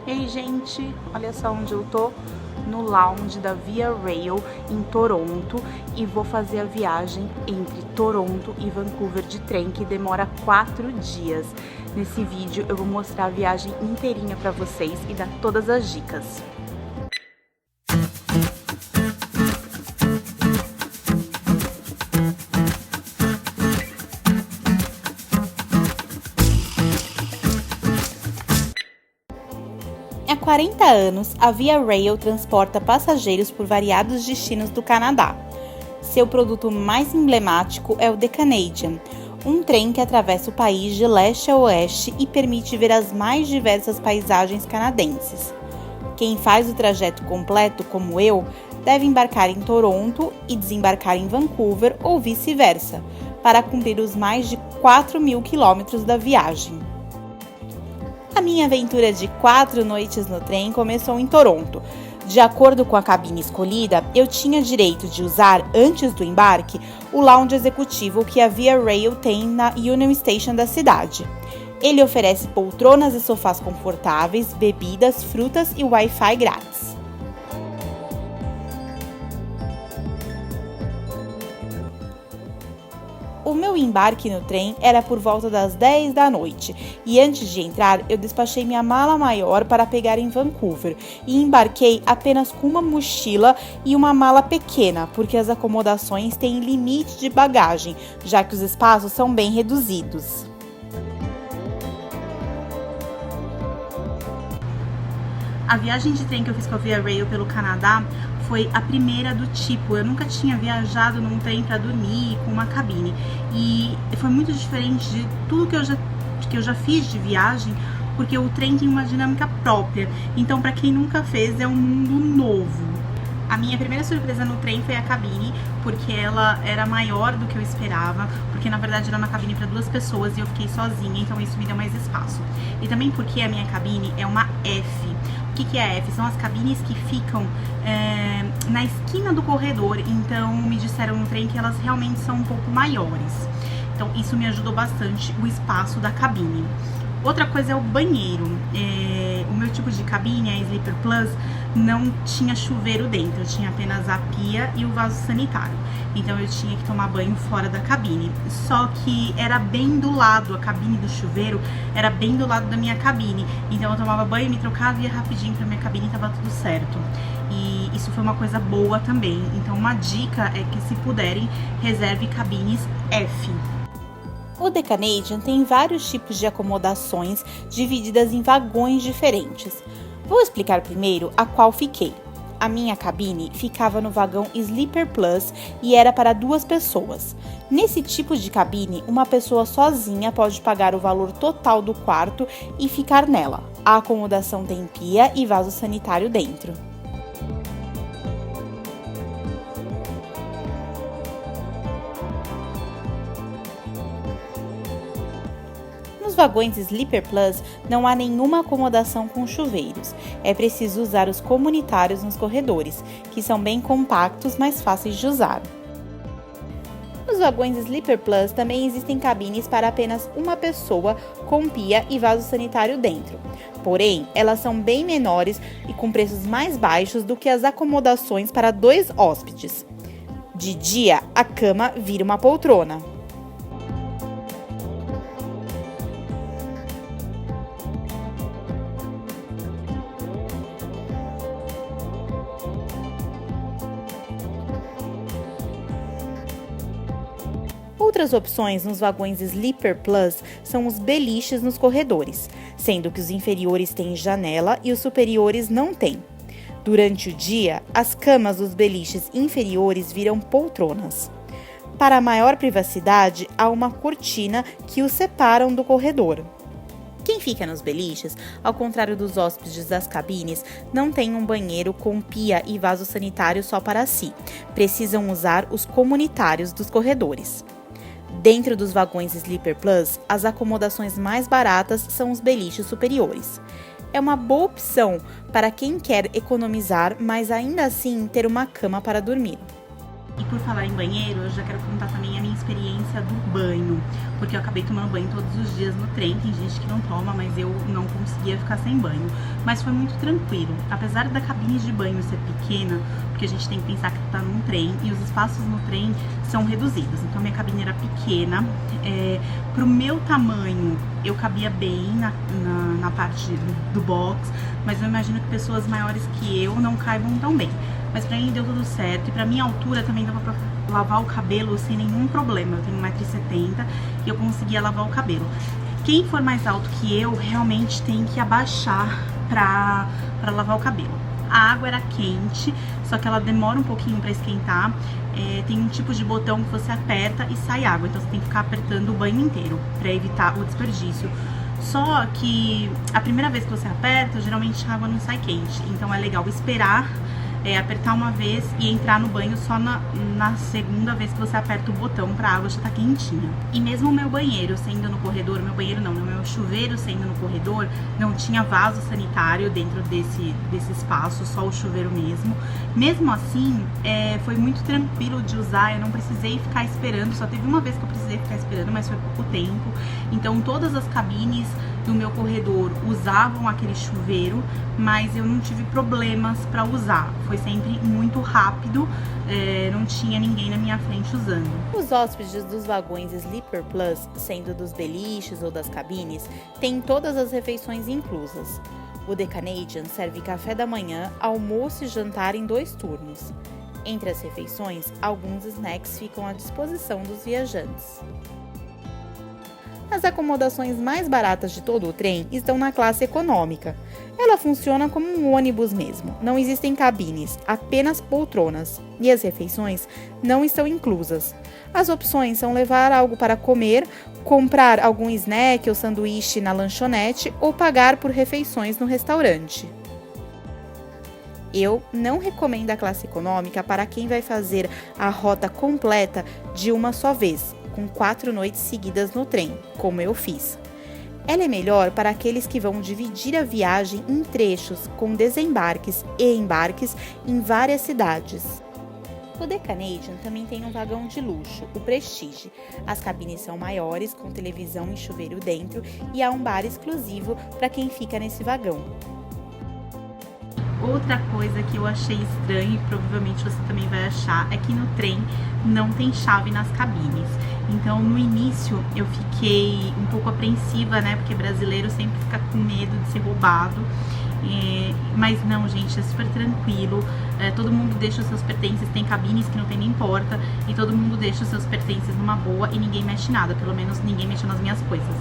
Ei, gente, olha só onde eu tô, no lounge da Via Rail em Toronto, e vou fazer a viagem entre Toronto e Vancouver de trem, que demora 4 dias. Nesse vídeo eu vou mostrar a viagem inteirinha pra vocês e dar todas as dicas. Há 40 anos, a Via Rail transporta passageiros por variados destinos do Canadá. Seu produto mais emblemático é o The Canadian, um trem que atravessa o país de leste a oeste e permite ver as mais diversas paisagens canadenses. Quem faz o trajeto completo, como eu, deve embarcar em Toronto e desembarcar em Vancouver ou vice-versa, para cumprir os mais de 4.000 quilômetros da viagem. A minha aventura de 4 noites no trem começou em Toronto. De acordo com a cabine escolhida, eu tinha direito de usar, antes do embarque, o lounge executivo que a Via Rail tem na Union Station da cidade. Ele oferece poltronas e sofás confortáveis, bebidas, frutas e Wi-Fi grátis. O meu embarque no trem era por volta das 10 da noite e antes de entrar eu despachei minha mala maior para pegar em Vancouver e embarquei apenas com uma mochila e uma mala pequena, porque as acomodações têm limite de bagagem, já que os espaços são bem reduzidos. A viagem de trem que eu fiz com a Via Rail pelo Canadá foi a primeira do tipo. Eu nunca tinha viajado num trem para dormir com uma cabine e foi muito diferente de tudo que eu já fiz de viagem, porque o trem tem uma dinâmica própria. Então, para quem nunca fez, é um mundo novo. A minha primeira surpresa no trem foi a cabine, porque ela era maior do que eu esperava, porque na verdade era uma cabine para 2 pessoas e eu fiquei sozinha, então isso me deu mais espaço. E também porque a minha cabine é uma F. O que é a F? São as cabines que ficam na esquina do corredor, então me disseram no trem que elas realmente são um pouco maiores. Então isso me ajudou bastante, o espaço da cabine. Outra coisa é o banheiro. O meu tipo de cabine, a Sleeper Plus, não tinha chuveiro dentro, tinha apenas a pia e o vaso sanitário. Então eu tinha que tomar banho fora da cabine. Só que era bem do lado, a cabine do chuveiro era bem do lado da minha cabine. Então eu tomava banho, me trocava e ia rapidinho pra minha cabine e tava tudo certo. E isso foi uma coisa boa também. Então uma dica é que, se puderem, reserve cabines F. O The Canadian tem vários tipos de acomodações divididas em vagões diferentes. Vou explicar primeiro a qual fiquei. A minha cabine ficava no vagão Sleeper Plus e era para 2 pessoas. Nesse tipo de cabine, uma pessoa sozinha pode pagar o valor total do quarto e ficar nela. A acomodação tem pia e vaso sanitário dentro. Nos vagões Sleeper Plus não há nenhuma acomodação com chuveiros. É preciso usar os comunitários nos corredores, que são bem compactos, mas fáceis de usar. Nos vagões Sleeper Plus também existem cabines para apenas uma pessoa, com pia e vaso sanitário dentro. Porém, elas são bem menores e com preços mais baixos do que as acomodações para 2 hóspedes. De dia, a cama vira uma poltrona. Outras opções nos vagões Sleeper Plus são os beliches nos corredores, sendo que os inferiores têm janela e os superiores não têm. Durante o dia, as camas dos beliches inferiores viram poltronas. Para maior privacidade, há uma cortina que os separam do corredor. Quem fica nos beliches, ao contrário dos hóspedes das cabines, não tem um banheiro com pia e vaso sanitário só para si. Precisam usar os comunitários dos corredores. Dentro dos vagões Sleeper Plus, as acomodações mais baratas são os beliches superiores. É uma boa opção para quem quer economizar, mas ainda assim ter uma cama para dormir. E por falar em banheiro, eu já quero contar também a minha experiência do banho, porque eu acabei tomando banho todos os dias no trem. Tem gente que não toma, mas eu não conseguia ficar sem banho. Mas foi muito tranquilo, apesar da cabine de banho ser pequena, porque a gente tem que pensar que tá num trem e os espaços no trem são reduzidos. Então minha cabine era pequena, pro meu tamanho eu cabia bem na parte do box, mas eu imagino que pessoas maiores que eu não caibam tão bem. Mas pra mim deu tudo certo, e pra minha altura também dava pra lavar o cabelo sem nenhum problema. Eu tenho 1,70 m e eu conseguia lavar o cabelo. Quem for mais alto que eu, realmente tem que abaixar pra lavar o cabelo. A água era quente, só que ela demora um pouquinho pra esquentar. Tem um tipo de botão que você aperta e sai água, então você tem que ficar apertando o banho inteiro pra evitar o desperdício. Só que a primeira vez que você aperta, geralmente a água não sai quente, então é legal esperar, apertar uma vez e entrar no banho só na segunda vez que você aperta o botão pra água já tá quentinha. E mesmo o meu banheiro sendo no corredor, meu chuveiro sendo no corredor, não tinha vaso sanitário dentro desse espaço, só o chuveiro mesmo. Mesmo assim, foi muito tranquilo de usar, eu não precisei ficar esperando, só teve uma vez que eu precisei ficar esperando, mas foi pouco tempo. Então todas as cabines do meu corredor usavam aquele chuveiro, mas eu não tive problemas para usar. Foi sempre muito rápido, não tinha ninguém na minha frente usando. Os hóspedes dos vagões Sleeper Plus, sendo dos beliches ou das cabines, têm todas as refeições inclusas. O The Canadian serve café da manhã, almoço e jantar em 2 turnos. Entre as refeições, alguns snacks ficam à disposição dos viajantes. As acomodações mais baratas de todo o trem estão na classe econômica. Ela funciona como um ônibus mesmo. Não existem cabines, apenas poltronas. E as refeições não estão inclusas. As opções são levar algo para comer, comprar algum snack ou sanduíche na lanchonete ou pagar por refeições no restaurante. Eu não recomendo a classe econômica para quem vai fazer a rota completa de uma só vez, com 4 noites seguidas no trem, como eu fiz. Ela é melhor para aqueles que vão dividir a viagem em trechos, com desembarques e embarques em várias cidades. O The Canadian também tem um vagão de luxo, o Prestige. As cabines são maiores, com televisão e chuveiro dentro, e há um bar exclusivo para quem fica nesse vagão. Outra coisa que eu achei estranho, e provavelmente você também vai achar, é que no trem não tem chave nas cabines. Então, no início, eu fiquei um pouco apreensiva, né? Porque brasileiro sempre fica com medo de ser roubado. Mas não, gente, é super tranquilo. Todo mundo deixa os seus pertences, tem cabines que não tem nem porta, e todo mundo deixa os seus pertences numa boa e ninguém mexe nada. Pelo menos ninguém mexe nas minhas coisas.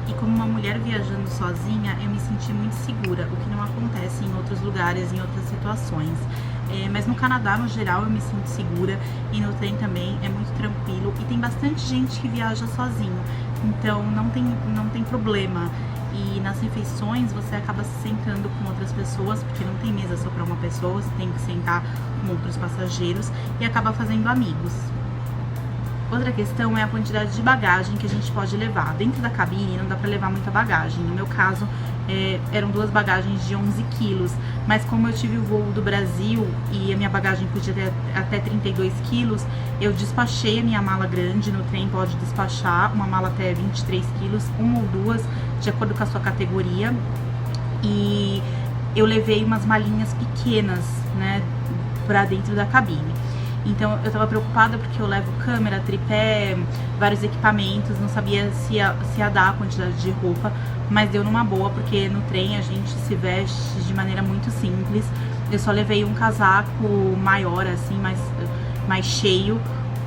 E como uma mulher viajando sozinha, eu me senti muito segura, o que não acontece em outros lugares, em outras situações. Mas no Canadá, no geral, eu me sinto segura, e no trem também é muito tranquilo. E tem bastante gente que viaja sozinho, então não tem problema. E nas refeições você acaba se sentando com outras pessoas, porque não tem mesa só para uma pessoa, você tem que sentar com outros passageiros e acaba fazendo amigos. Outra questão é a quantidade de bagagem que a gente pode levar. Dentro da cabine não dá para levar muita bagagem. No meu caso, eram 2 bagagens de 11 quilos. Mas como eu tive o voo do Brasil e a minha bagagem podia ter até 32 quilos, eu despachei a minha mala grande. No trem pode despachar uma mala até 23 quilos, 1 ou 2, de acordo com a sua categoria. E eu levei umas malinhas pequenas, né, para dentro da cabine. Então eu tava preocupada porque eu levo câmera, tripé, vários equipamentos, não sabia se ia dar a quantidade de roupa, mas deu numa boa, porque no trem a gente se veste de maneira muito simples. Eu só levei um casaco maior, assim, mais cheio,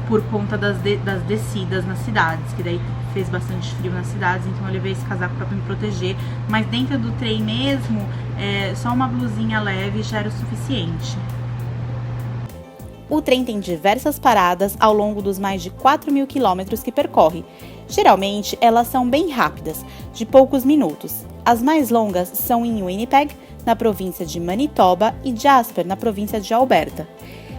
por conta das descidas nas cidades, que daí fez bastante frio nas cidades, então eu levei esse casaco pra me proteger. Mas dentro do trem mesmo, só uma blusinha leve já era o suficiente. O trem tem diversas paradas ao longo dos mais de 4.000 quilômetros que percorre. Geralmente, elas são bem rápidas, de poucos minutos. As mais longas são em Winnipeg, na província de Manitoba, e Jasper, na província de Alberta.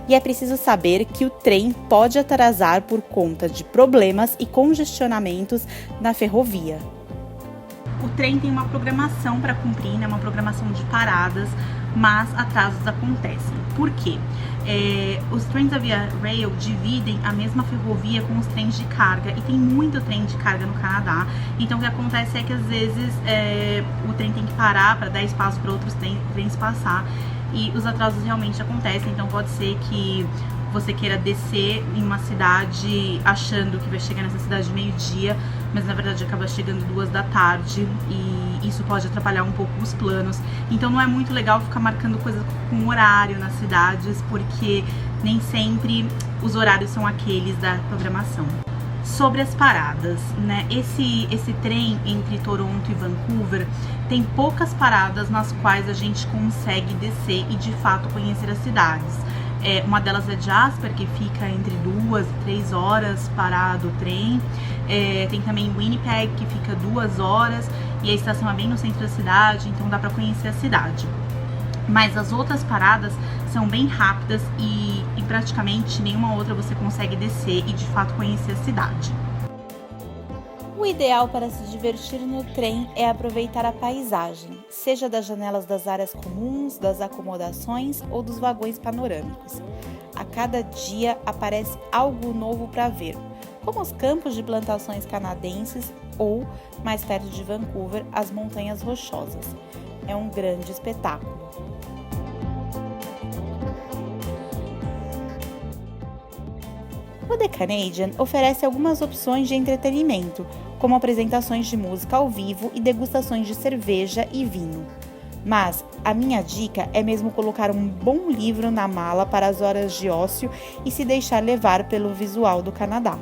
E é preciso saber que o trem pode atrasar por conta de problemas e congestionamentos na ferrovia. O trem tem uma programação para cumprir, né? Uma programação de paradas. mas atrasos acontecem. Por quê? Os trens da Via Rail dividem a mesma ferrovia com os trens de carga, e tem muito trem de carga no Canadá. Então o que acontece é que às vezes o trem tem que parar para dar espaço para outros trens passar, e os atrasos realmente acontecem. Então pode ser que você queira descer em uma cidade achando que vai chegar nessa cidade meio-dia, mas na verdade acaba chegando 2 da tarde, e isso pode atrapalhar um pouco os planos. Então não é muito legal ficar marcando coisas com horário nas cidades, porque nem sempre os horários são aqueles da programação. Sobre as paradas, né? Esse trem entre Toronto e Vancouver tem poucas paradas nas quais a gente consegue descer e de fato conhecer as cidades. Uma delas é Jasper, que fica entre 2 e 3 horas parado o trem. Tem também Winnipeg, que fica 2 horas, e a estação é bem no centro da cidade, então dá para conhecer a cidade. Mas as outras paradas são bem rápidas e praticamente nenhuma outra você consegue descer e de fato conhecer a cidade. O ideal para se divertir no trem é aproveitar a paisagem, seja das janelas das áreas comuns, das acomodações ou dos vagões panorâmicos. A cada dia aparece algo novo para ver, como os campos de plantações canadenses ou, mais perto de Vancouver, as Montanhas Rochosas. É um grande espetáculo. O The Canadian oferece algumas opções de entretenimento, como apresentações de música ao vivo e degustações de cerveja e vinho. Mas a minha dica é mesmo colocar um bom livro na mala para as horas de ócio e se deixar levar pelo visual do Canadá.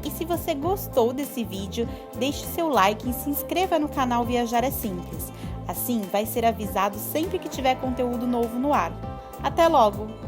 E se você gostou desse vídeo, deixe seu like e se inscreva no canal Viajar é Simples. Assim vai ser avisado sempre que tiver conteúdo novo no ar. Até logo!